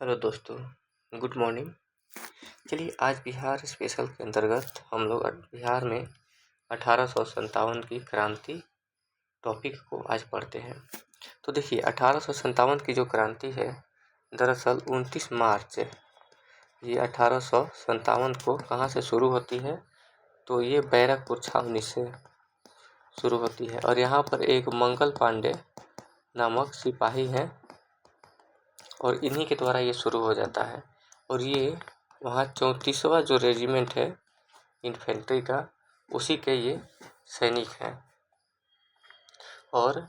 Hello दोस्तों, good morning. चलिए आज बिहार स्पेशल के अंतर्गत हम लोग बिहार में 1857 की क्रांति टॉपिक को आज पढ़ते हैं। तो देखिए 1857 की जो क्रांति है दरअसल 29 मार्च ये 1857 को कहाँ से शुरू होती है, तो ये बैरकपुर छावनी से शुरू होती है और यहाँ पर एक मंगल पांडे नामक सिपाही हैं और इन्हीं के द्वारा ये शुरू हो जाता है। और ये वहाँ 34वां जो रेजिमेंट है इन्फेंट्री का, उसी के ये सैनिक हैं। और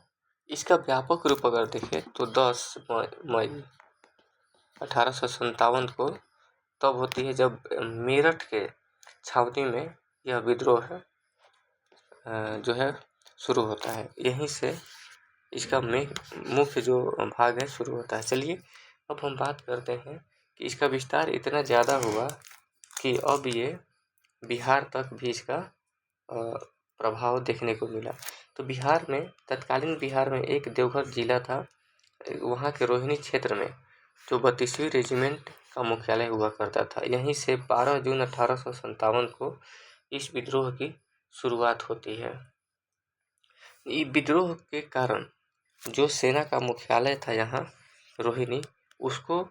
इसका व्यापक रूप अगर देखें तो 10 मई 1857 को तब होती है जब मेरठ के छावनी में यह विद्रोह जो है शुरू होता है। यहीं से इसका मुख्य जो भाग है शुरू होता है। चलिए अब हम बात करते हैं कि इसका विस्तार इतना ज़्यादा हुआ कि अब ये बिहार तक भी इसका प्रभाव देखने को मिला। तो बिहार में तत्कालीन बिहार में एक देवघर जिला था, वहाँ के रोहिणी क्षेत्र में जो 32वीं रेजिमेंट का मुख्यालय हुआ करता था। यहीं से 12 जून 1857 को इस विद्रोह की शुरुआत होती है। इस विद्रोह के कारण जो सेना का मुख्यालय था यहाँ रोहिणी, उसको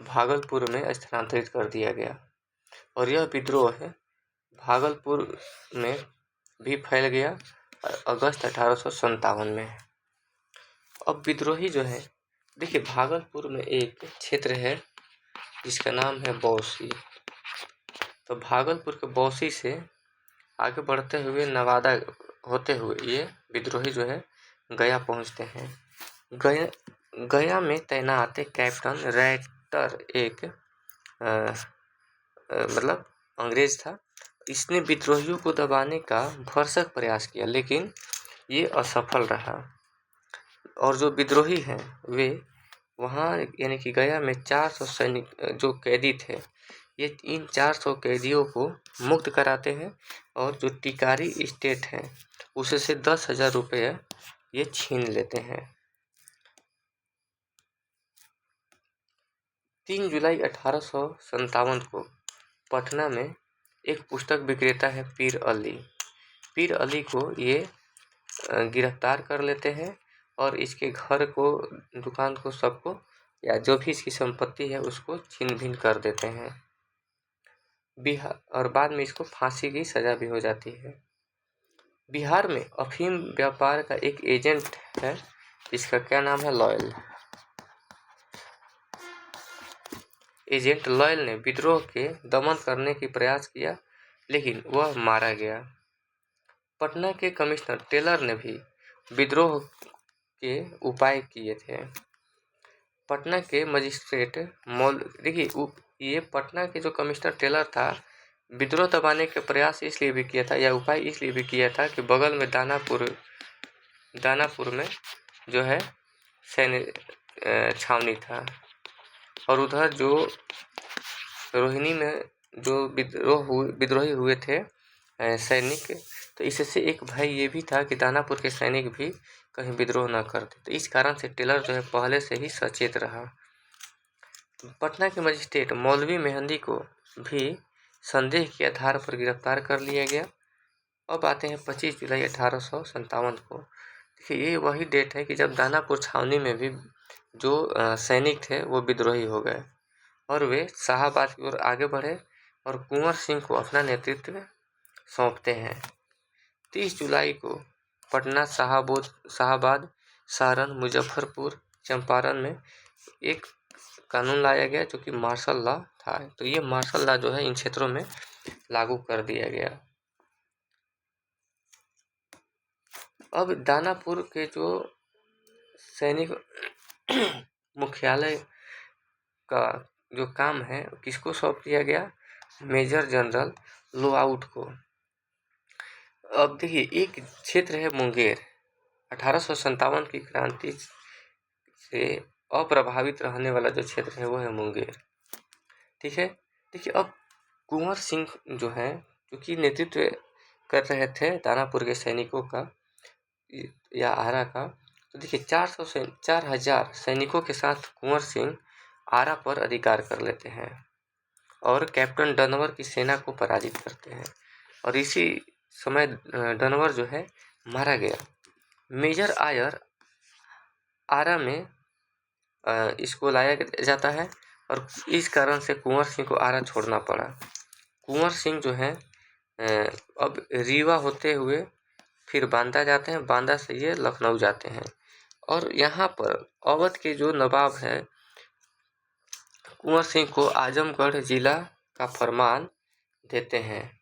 भागलपुर में स्थानांतरित कर दिया गया और यह विद्रोह है भागलपुर में भी फैल गया अगस्त 1857 में। अब विद्रोही जो है, देखिए भागलपुर में एक क्षेत्र है जिसका नाम है बौसी। तो भागलपुर के बौसी से आगे बढ़ते हुए नवादा होते हुए ये विद्रोही जो है गया पहुंचते हैं। गया में तैनात कैप्टन रैक्टर एक मतलब अंग्रेज था। इसने विद्रोहियों को दबाने का भरसक प्रयास किया लेकिन ये असफल रहा और जो विद्रोही हैं वे वहाँ यानी कि गया में 400 सैनिक जो कैदी थे, ये इन 400 कैदियों को मुक्त कराते हैं और जो टिकारी स्टेट है उससे 10,000 रुपये ये छीन लेते हैं। 3 जुलाई 1857 को पटना में एक पुस्तक विक्रेता है पीर अली को ये गिरफ्तार कर लेते हैं और इसके घर को, दुकान को, सबको या जो भी इसकी संपत्ति है उसको छीन भिन कर देते हैं। बिहार और बाद में इसको फांसी की सजा भी हो जाती है। बिहार में अफीम व्यापार का एक एजेंट है, इसका क्या नाम है, लॉयल। एजेंट लॉयल ने विद्रोह के दमन करने की प्रयास किया लेकिन वह मारा गया। पटना के कमिश्नर टेलर ने भी विद्रोह के उपाय किए थे। पटना के मजिस्ट्रेट देखिए ये पटना के जो कमिश्नर टेलर था, विद्रोह दबाने के प्रयास इसलिए भी किया था या उपाय इसलिए भी किया था कि बगल में दानापुर में जो है सैन्य छावनी था और उधर जो रोहिणी में जो विद्रोही हुए थे सैनिक, तो इससे एक भय ये भी था कि दानापुर के सैनिक भी कहीं विद्रोह न करते। तो इस कारण से टेलर जो है पहले से ही सचेत रहा। पटना के मजिस्ट्रेट मौलवी मेहंदी को भी संदेह के आधार पर गिरफ्तार कर लिया गया। अब आते हैं 25 जुलाई 1857 को। देखिए ये वही डेट है कि जब दानापुर छावनी में भी जो सैनिक थे वो विद्रोही हो गए और वे शाहाबाद की ओर आगे बढ़े और कुंवर सिंह को अपना नेतृत्व सौंपते हैं। 30 जुलाई को पटना, शाहाबाद, सारण, मुजफ्फरपुर, चंपारण में एक कानून लाया गया जो कि मार्शल लॉ था। तो ये मार्शल लॉ जो है इन क्षेत्रों में लागू कर दिया गया। अब दानापुर के जो सैनिक मुख्यालय का जो काम है किसको सौंप दिया गया, मेजर जनरल लोआउट को। अब देखिए एक क्षेत्र है मुंगेर, 1857 की क्रांति से अप्रभावित रहने वाला जो क्षेत्र है वो है मुंगेर। ठीक है, देखिए अब कुंवर सिंह जो है, क्योंकि नेतृत्व कर रहे थे दानापुर के सैनिकों का या आरा का, तो देखिए 4,000 सैनिकों के साथ कुंवर सिंह आरा पर अधिकार कर लेते हैं और कैप्टन डनवर की सेना को पराजित करते हैं और इसी समय डनवर जो है मारा गया। मेजर आयर आरा में इसको लाया जाता है और इस कारण से कुंवर सिंह को आरा छोड़ना पड़ा। कुंवर सिंह जो है अब रीवा होते हुए फिर बांदा जाते हैं, बांदा से ये लखनऊ जाते हैं और यहाँ पर अवध के जो नवाब है कुंवर सिंह को आजमगढ़ जिला का फरमान देते हैं।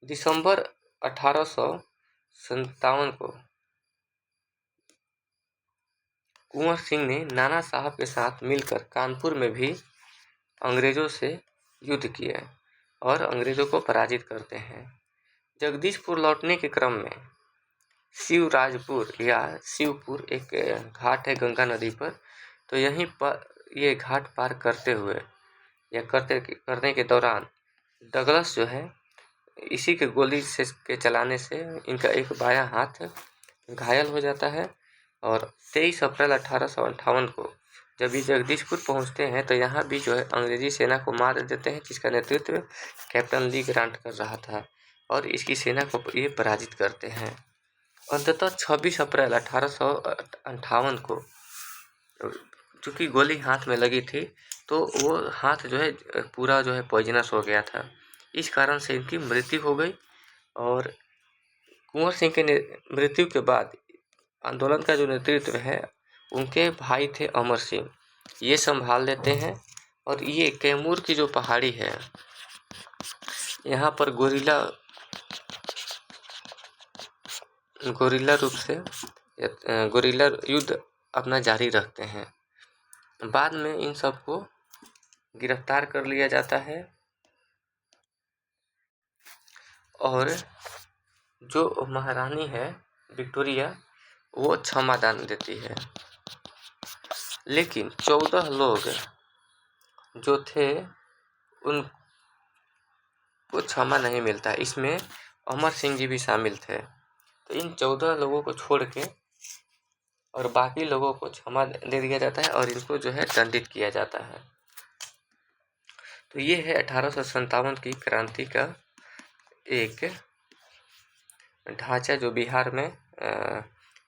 दिसंबर 1857 को कुंवर सिंह ने नाना साहब के साथ मिलकर कानपुर में भी अंग्रेजों से युद्ध किया और अंग्रेजों को पराजित करते हैं। जगदीशपुर लौटने के क्रम में शिवराजपुर या शिवपुर एक घाट है गंगा नदी पर, तो यहीं पर ये घाट पार करते हुए या करने के दौरान डगलस जो है इसी के गोली से के चलाने से इनका एक बायां हाथ घायल हो जाता है और 23 अप्रैल 1858 को जब ये जगदीशपुर पहुंचते हैं तो यहाँ भी जो है अंग्रेजी सेना को मार देते हैं, जिसका नेतृत्व कैप्टन ली ग्रांट कर रहा था और इसकी सेना को ये पराजित करते हैं। अंततः 26 अप्रैल 1858 को चूँकि गोली हाथ में लगी थी तो वो हाथ जो है पूरा जो है पॉइजनस हो गया था, इस कारण से इनकी मृत्यु हो गई। और कुंवर सिंह के मृत्यु के बाद आंदोलन का जो नेतृत्व है उनके भाई थे अमर सिंह, ये संभाल लेते हैं और ये कैमूर की जो पहाड़ी है यहाँ पर गोरिल्ला रूप से गोरिल्ला युद्ध अपना जारी रखते हैं। बाद में इन सबको गिरफ्तार कर लिया जाता है और जो महारानी है विक्टोरिया वो क्षमा दान देती है, लेकिन 14 लोग जो थे उनको क्षमा नहीं मिलता। इसमें अमर सिंह जी भी शामिल थे। तो इन 14 लोगों को छोड़ के और बाकी लोगों को क्षमा दे दिया जाता है और इनको जो है दंडित किया जाता है। तो ये है 1857 की क्रांति का एक ढांचा जो बिहार में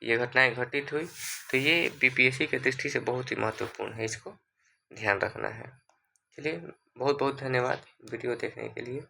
ये घटनाएं घटित हुई। तो ये बीपीएससी के दृष्टि से बहुत ही महत्वपूर्ण है, इसको ध्यान रखना है। चलिए बहुत बहुत धन्यवाद वीडियो देखने के लिए।